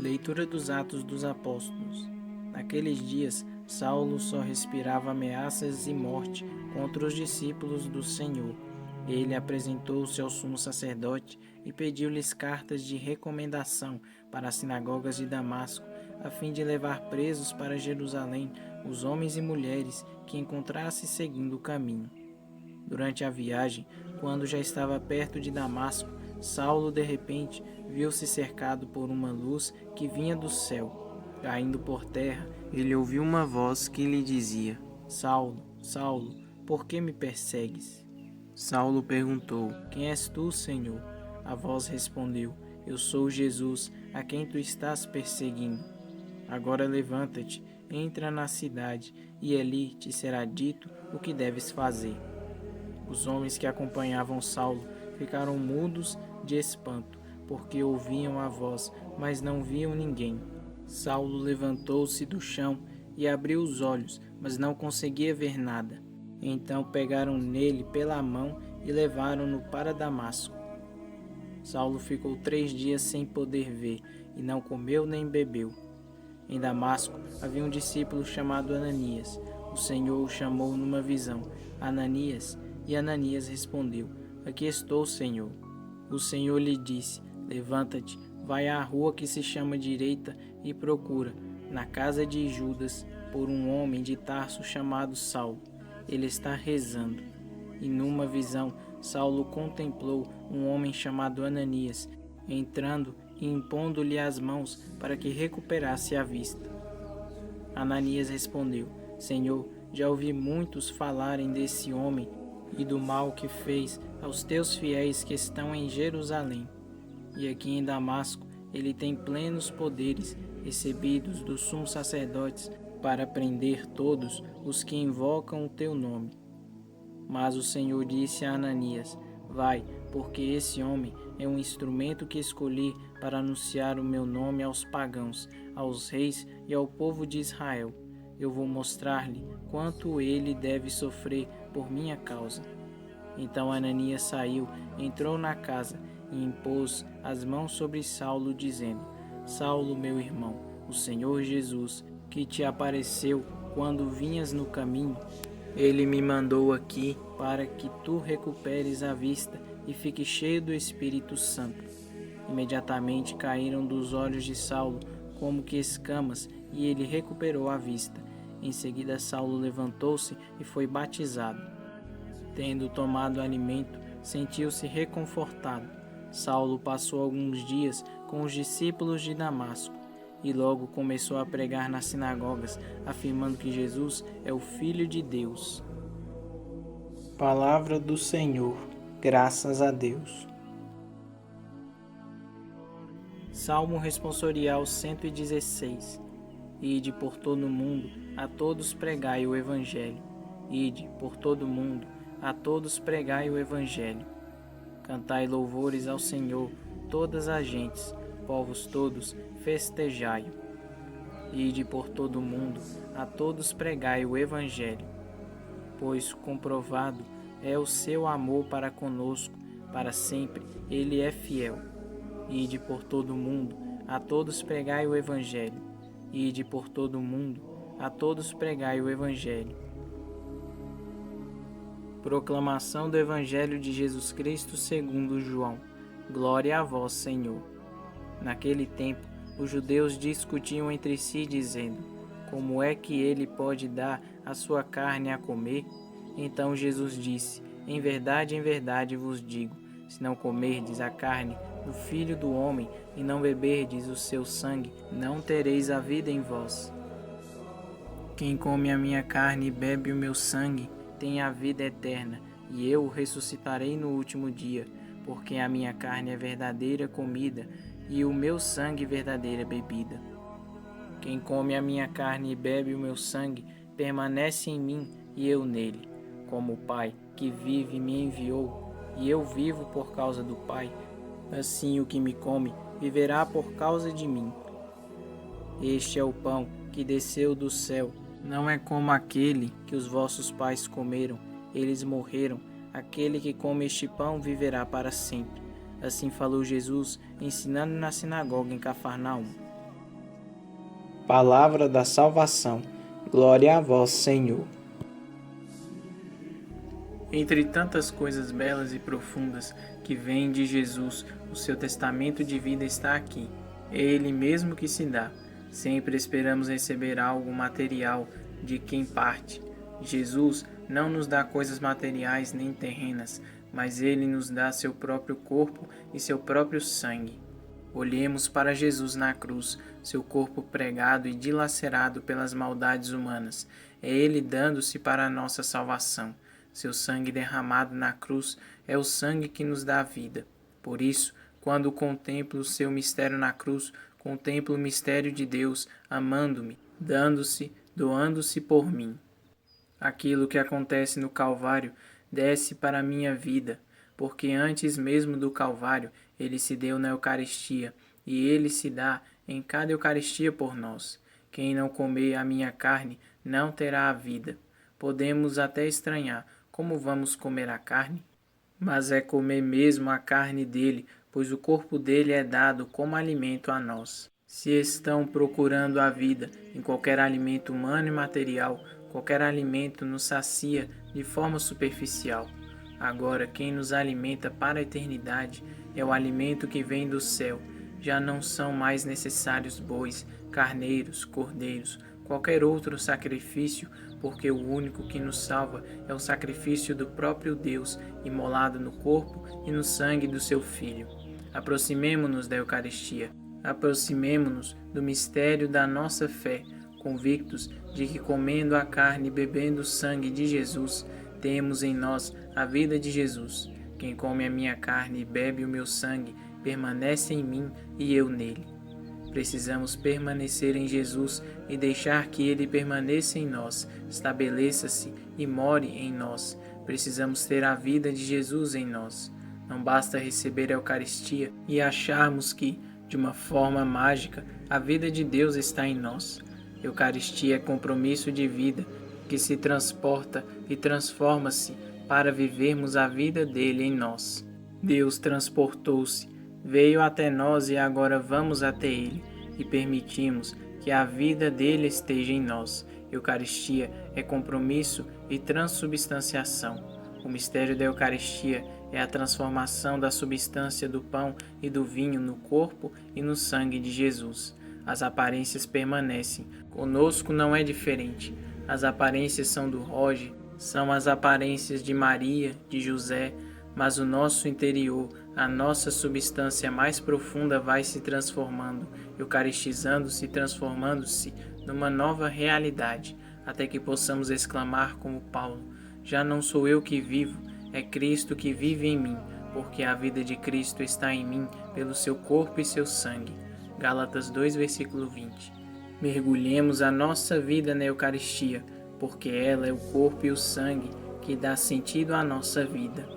Leitura dos Atos dos Apóstolos. Naqueles dias, Saulo só respirava ameaças e morte contra os discípulos do Senhor. Ele apresentou-se ao sumo sacerdote e pediu-lhes cartas de recomendação para as sinagogas de Damasco, a fim de levar presos para Jerusalém os homens e mulheres que encontrasse seguindo o caminho. Durante a viagem, quando já estava perto de Damasco, Saulo de repente viu-se cercado por uma luz que vinha do céu. Caindo por terra, ele ouviu uma voz que lhe dizia: Saulo, Saulo, por que me persegues? Saulo perguntou: Quem és tu, Senhor? A voz respondeu: Eu sou Jesus, a quem tu estás perseguindo. Agora levanta-te, entra na cidade, e ali te será dito o que deves fazer. Os homens que acompanhavam Saulo ficaram mudos de espanto, porque ouviam a voz, mas não viam ninguém. Saulo levantou-se do chão e abriu os olhos, mas não conseguia ver nada. Então pegaram nele pela mão e levaram-no para Damasco. Saulo ficou 3 dias sem poder ver, e não comeu nem bebeu. Em Damasco havia um discípulo chamado Ananias. O Senhor o chamou numa visão: Ananias. E Ananias respondeu: Aqui estou, Senhor. O Senhor lhe disse: Levanta-te, vai à rua que se chama Direita e procura, na casa de Judas, por um homem de Tarso chamado Saulo. Ele está rezando. E numa visão, Saulo contemplou um homem chamado Ananias, entrando e impondo-lhe as mãos para que recuperasse a vista. Ananias respondeu: Senhor, já ouvi muitos falarem desse homem e do mal que fez aos teus fiéis que estão em Jerusalém. E aqui em Damasco ele tem plenos poderes recebidos dos sumos sacerdotes para prender todos os que invocam o teu nome. Mas o Senhor disse a Ananias: Vai, porque esse homem é um instrumento que escolhi para anunciar o meu nome aos pagãos, aos reis e ao povo de Israel. Eu vou mostrar-lhe quanto ele deve sofrer por minha causa. Então Ananias saiu, entrou na casa e impôs as mãos sobre Saulo, dizendo: Saulo, meu irmão, o Senhor Jesus, que te apareceu quando vinhas no caminho, ele me mandou aqui para que tu recuperes a vista e fique cheio do Espírito Santo. Imediatamente caíram dos olhos de Saulo como que escamas, e ele recuperou a vista. Em seguida Saulo levantou-se e foi batizado. Tendo tomado alimento, sentiu-se reconfortado. Saulo passou alguns dias com os discípulos de Damasco e logo começou a pregar nas sinagogas, afirmando que Jesus é o Filho de Deus. Palavra do Senhor. Graças a Deus. Salmo responsorial 116. Ide por todo o mundo, a todos pregai o Evangelho. Ide por todo o mundo, a todos pregai o Evangelho. Cantai louvores ao Senhor, todas as gentes, povos todos, festejai-o. Ide por todo o mundo, a todos pregai o Evangelho. Pois comprovado é o seu amor para conosco, para sempre ele é fiel. Ide por todo o mundo, a todos pregai o Evangelho. Ide por todo o mundo, a todos pregai o Evangelho. Proclamação do Evangelho de Jesus Cristo segundo João. Glória a vós, Senhor. Naquele tempo, os judeus discutiam entre si, dizendo: Como é que ele pode dar a sua carne a comer? Então Jesus disse: em verdade vos digo, se não comerdes a carne do Filho do Homem e não beberdes o seu sangue, não tereis a vida em vós. Quem come a minha carne e bebe o meu sangue tem a vida eterna, e eu o ressuscitarei no último dia, porque a minha carne é verdadeira comida e o meu sangue verdadeira bebida. Quem come a minha carne e bebe o meu sangue permanece em mim e eu nele. Como o Pai que vive me enviou, e eu vivo por causa do Pai, assim o que me come viverá por causa de mim. Este é o pão que desceu do céu, não é como aquele que os vossos pais comeram, eles morreram. Aquele que come este pão viverá para sempre. Assim falou Jesus, ensinando na sinagoga em Cafarnaum. Palavra da salvação. Glória a vós, Senhor. Entre tantas coisas belas e profundas que vêm de Jesus, o seu testamento de vida está aqui. É Ele mesmo que se dá. Sempre esperamos receber algo material de quem parte. Jesus não nos dá coisas materiais nem terrenas, mas Ele nos dá seu próprio corpo e seu próprio sangue. Olhemos para Jesus na cruz, seu corpo pregado e dilacerado pelas maldades humanas. É Ele dando-se para a nossa salvação. Seu sangue derramado na cruz é o sangue que nos dá vida. Por isso, quando contemplo o seu mistério na cruz, contemplo o mistério de Deus amando-me, dando-se, doando-se por mim. Aquilo que acontece no Calvário desce para a minha vida, porque antes mesmo do Calvário ele se deu na Eucaristia, e ele se dá em cada Eucaristia por nós. Quem não comer a minha carne não terá a vida. Podemos até estranhar como vamos comer a carne, mas é comer mesmo a carne dele, pois o corpo dele é dado como alimento a nós. Se estão procurando a vida em qualquer alimento humano e material, qualquer alimento nos sacia de forma superficial. Agora, quem nos alimenta para a eternidade é o alimento que vem do céu. Já não são mais necessários bois, carneiros, cordeiros, qualquer outro sacrifício, porque o único que nos salva é o sacrifício do próprio Deus, imolado no corpo e no sangue do seu Filho. Aproximemo-nos da Eucaristia, aproximemo-nos do mistério da nossa fé, convictos de que comendo a carne e bebendo o sangue de Jesus, temos em nós a vida de Jesus. Quem come a minha carne e bebe o meu sangue, permanece em mim e eu nele. Precisamos permanecer em Jesus e deixar que Ele permaneça em nós, estabeleça-se e more em nós. Precisamos ter a vida de Jesus em nós. Não basta receber a Eucaristia e acharmos que, de uma forma mágica, a vida de Deus está em nós. Eucaristia é compromisso de vida que se transporta e transforma-se para vivermos a vida dele em nós. Deus transportou-se, veio até nós e agora vamos até ele e permitimos que a vida dele esteja em nós. Eucaristia é compromisso e transubstanciação. O mistério da Eucaristia é a transformação da substância do pão e do vinho no corpo e no sangue de Jesus. As aparências permanecem. Conosco não é diferente. As aparências são do Roger, são as aparências de Maria, de José, mas o nosso interior, a nossa substância mais profunda vai se transformando, eucaristizando-se e transformando-se numa nova realidade, até que possamos exclamar como Paulo: já não sou eu que vivo, é Cristo que vive em mim, porque a vida de Cristo está em mim pelo seu corpo e seu sangue. Gálatas 2, versículo 20. Mergulhemos a nossa vida na Eucaristia, porque ela é o corpo e o sangue que dá sentido à nossa vida.